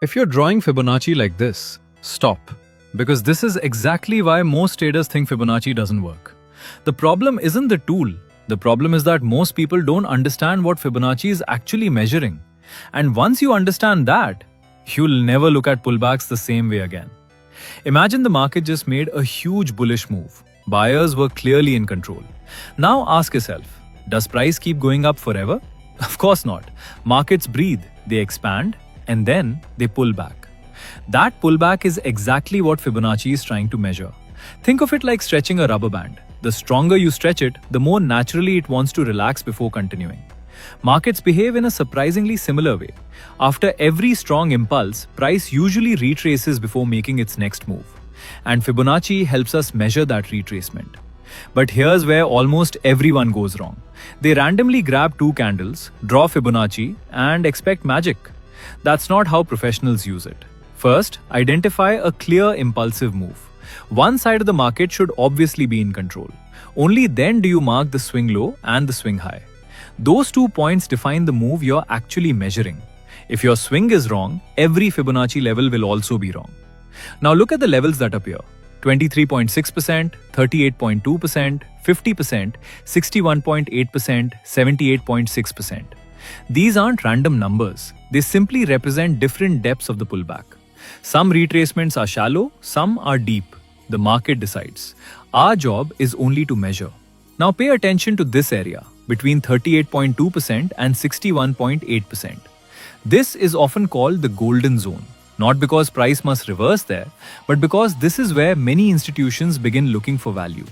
If you're drawing Fibonacci like this, stop. Because this is exactly why most traders think Fibonacci doesn't work. The problem isn't the tool. The problem is that most people don't understand what Fibonacci is actually measuring. And once you understand that, you'll never look at pullbacks the same way again. Imagine the market just made a huge bullish move. Buyers were clearly in control. Now ask yourself, does price keep going up forever? Of course not. Markets breathe, they expand, and then they pull back. That pullback is exactly what Fibonacci is trying to measure. Think of it like stretching a rubber band. The stronger you stretch it, the more naturally it wants to relax before continuing. Markets behave in a surprisingly similar way. After every strong impulse, price usually retraces before making its next move. And Fibonacci helps us measure that retracement. But here's where almost everyone goes wrong. They randomly grab two candles, draw Fibonacci, and expect magic. That's not how professionals use it. First, identify a clear impulsive move. One side of the market should obviously be in control. Only then do you mark the swing low and the swing high. Those 2 points define the move you're actually measuring. If your swing is wrong, every Fibonacci level will also be wrong. Now look at the levels that appear. 23.6%, 38.2%, 50%, 61.8%, 78.6%. These aren't random numbers. They simply represent different depths of the pullback. Some retracements are shallow, some are deep. The market decides. Our job is only to measure. Now pay attention to this area, between 38.2% and 61.8%. This is often called the golden zone. Not because price must reverse there, but because this is where many institutions begin looking for value.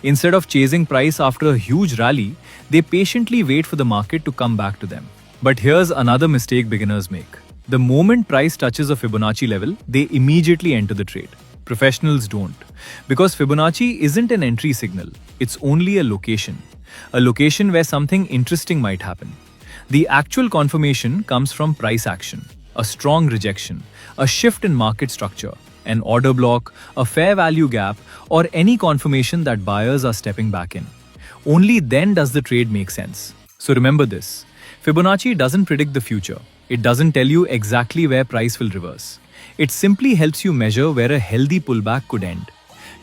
Instead of chasing price after a huge rally, they patiently wait for the market to come back to them. But here's another mistake beginners make. The moment price touches a Fibonacci level, they immediately enter the trade. Professionals don't. Because Fibonacci isn't an entry signal, it's only a location. A location where something interesting might happen. The actual confirmation comes from price action. A strong rejection, a shift in market structure, an order block, a fair value gap, or any confirmation that buyers are stepping back in. Only then does the trade make sense. So remember this, Fibonacci doesn't predict the future. It doesn't tell you exactly where price will reverse. It simply helps you measure where a healthy pullback could end.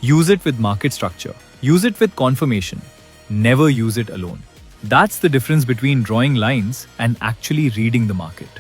Use it with market structure. Use it with confirmation. Never use it alone. That's the difference between drawing lines and actually reading the market.